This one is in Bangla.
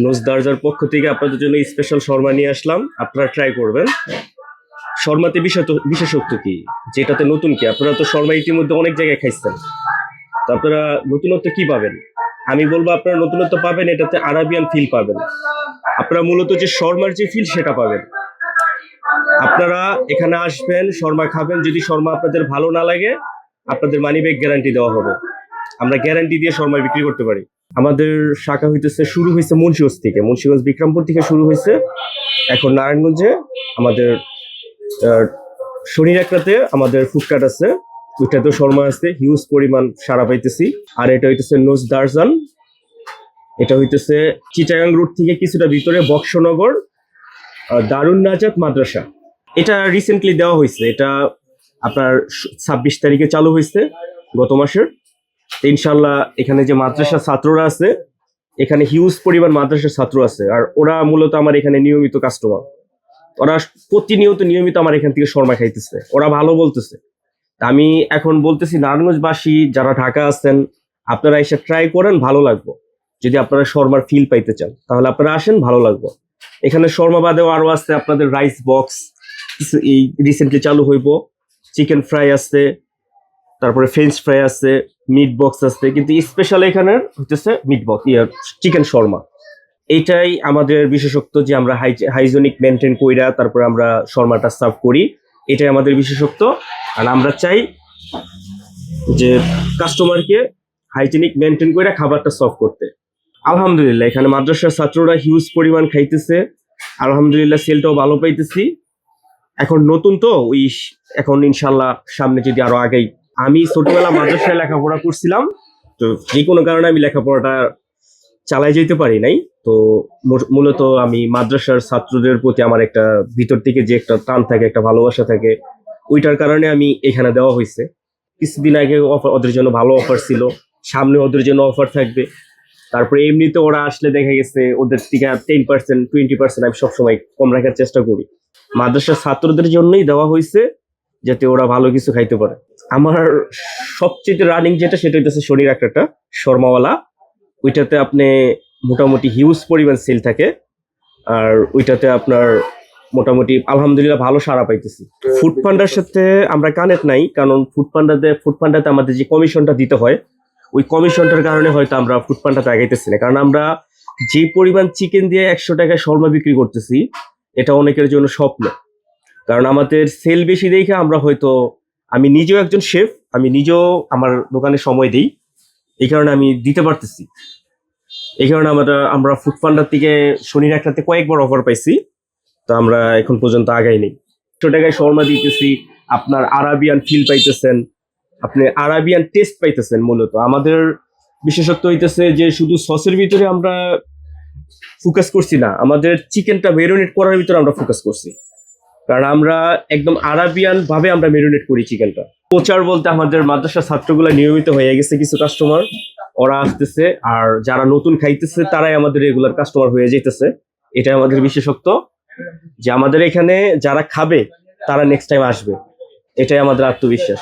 নোজ দার্জার পক্ষ থেকে আপনাদের জন্য স্পেশাল শর্মা নিয়ে আসলাম, আপনারা ট্রাই করবেন। শর্মাতে বিশেষত্ব কি, যেটাতে নতুন কি? আপনারা তো শর্মা ইতিমধ্যে অনেক জায়গায় খাইছেন, তো আপনারা নতুনত্ব কি পাবেন? আমি বলবো আপনারা নতুনত্ব পাবেন, এটাতে আরাবিয়ান ফিল পাবেন। আপনারা মূলত যে শর্মার যে ফিল সেটা পাবেন। আপনারা এখানে আসবেন, শর্মা খাবেন, যদি শর্মা আপনাদের ভালো না লাগে আপনাদের মানি ব্যাক গ্যারান্টি দেওয়া হবে। আমরা গ্যারান্টি দিয়ে শর্মা বিক্রি করতে পারি। আমাদের শাখা শুরু হয়েছে মুন্সিগঞ্জ থেকে, মুন্সিগঞ্জ বিক্রমপুর থেকে শুরু হয়েছে। এখন নারায়ণগঞ্জে আমাদের শনির একটাতে আমাদের ফুডকার্ট আছে, ওইটাতেও শর্মা আছে, হিউজ পরিমাণ সারা পাইতেছি। আর এটা হইতেছে নোজ দারজান, এটা হইতেছে চিটাগাং রোড থেকে কিছুটা ভিতরে বক্সনগর দারুন নাজাত মাদ্রাসা। এটা রিসেন্টলি দেওয়া হয়েছে, এটা আপনার 26 তারিখে চালু হয়েছে গত মাসের। ইনশাল্লাহ এখানে যে মাদ্রাসা ছাত্ররা আছে, এখানে হিউজ পরিমাণ মাদ্রাসার ছাত্র আছে, আর ওরা মূলত আমার এখানে নিয়মিত কাস্টমার। ওরা প্রতিনিয়ত নিয়মিত আমার এখান থেকে শর্মা খাইতেছে, ওরা ভালো বলতেছে। আমি এখন বলতেছি নারায়ণগঞ্জবাসী যারা ঢাকা আছেন, আপনারা এসে ট্রাই করেন, ভালো লাগবে। যদি আপনারা শর্মার ফিল পাইতে চান তাহলে আপনারা আসেন, ভালো লাগবে। এখানে শর্মা বাদেও আরো আছে আপনাদের রাইস বক্স, এই রিসেন্টলি চালু হইব, চিকেন ফ্রাই আছে, তারপরে ফ্রেঞ্চ ফ্রাই আছে, মিট বক্স আছে, কিন্তু স্পেশাল এখানে হচ্ছে মিট বক্স, চিকেন শর্মা। এইটাই আমাদের বিশেষত্ব, যে আমরা হাইজেনিক মেনটেন কইরা তারপরে আমরা শর্মাটা সার্ভ করি, এটাই আমাদের বিশেষত্ব। আর আমরা চাই যে কাস্টমারকে হাইজেনিক মেনটেন কইরা খাবারটা সার্ভ করতে। আলহামদুলিল্লাহ এখানে মাদ্রাসার ছাত্ররা হিউজ পরিমাণ খাইতেছে, আলহামদুলিল্লাহ সেলটাও ভালো পাইতেছি। এখন নতুন তো এখন ইনশাল্লাহ সামনে যদি আরো আগেই। আমি ছোটবেলা মাদ্রাসায় লেখাপড়া করছিলাম, তো যে কোনো কারণে আমি লেখাপড়াটা চালাই যেতে পারি নাই। তো মূলত আমি মাদ্রাসার ছাত্রদের প্রতি আমার একটা ভিতর থেকে যে একটা টান থাকে, একটা ভালোবাসা থাকে, ওইটার কারণে আমি এখানে দেওয়া হয়েছে। কিছুদিন আগে ওদের জন্য ভালো অফার ছিল, সামনে ওদের জন্য অফার থাকবে। তারপরে এমনিতে ওরা আসলে দেখা গেছে ওদের থেকে 10% 20% আমি সবসময় কম রাখার চেষ্টা করি। মাদ্রাসার ছাত্রদের জন্যই দেওয়া হয়েছে, যাতে ওরা ভালো কিছু খাইতে পারে। আমার সবচেয়ে রানিং যেটা, সেটা হইতেছে শনির একটা শর্মাওয়ালা। ওইটাতে আপনি মোটামুটি হিউজ পরিমাণ সেল থাকে, আর ওইটাতে আপনার মোটামুটি আলহামদুলিল্লাহ ভালো সাড়া পাইতেছি। ফুড পান্ডার সাথে আমরা কানেক্ট নাই, কারণ ফুড পান্ডাতে আমাদের যে কমিশনটা দিতে হয়, ওই কমিশনটার কারণে হয়তো আমরা ফুড পান্ডাতে আগাইতেছি না। কারণ আমরা যে পরিমাণ চিকেন দিয়ে 100 টাকায় শর্মা বিক্রি করতেছি, এটা অনেকের জন্য স্বপ্ন। কারণ আমাদের সেল বেশি দেখে আমরা হয়তো, আমি নিজেও একজন শেফ, আমি নিজেও আমার দোকানে সময় দিই, এই কারণে আমি দিতে পারতেছি। এই কারণে আমরা ফুড পান্ডার থেকে শনির একটাতে কয়েকবার অফার পাইছি, তো আমরা এখন পর্যন্ত আগাই নেই। 100 টাকায় শর্মা দিতেছি, আপনার আরাবিয়ান ফিল পাইতেছেন, আপনি আরাবিয়ান টেস্ট পাইতেছেন। মূলত আমাদের বিশেষত্ব হইতেছে যে শুধু সসের ভিতরে আমরা ফোকাস করছি না, আমাদের চিকেনটা ম্যারিনেট করার ভিতরে আমরা ফোকাস করছি। কারণ আমরা একদম আরাবিয়ান ভাবে আমরা ম্যারিনেট করি চিকেনটা। প্রচার বলতে আমাদের মাদ্রাসার ছাত্রগুলো নিয়মিত হয়ে গেছে, কিছু কাস্টমার ওরা আসতেছে, আর যারা নতুন খাইতেছে তারাই আমাদের রেগুলার কাস্টমার হয়ে যেতেছে। এটাই আমাদের বিশেষত্ব, যে আমাদের এখানে যারা খাবে তারা নেক্সট টাইম আসবে, এটাই আমাদের আত্মবিশ্বাস।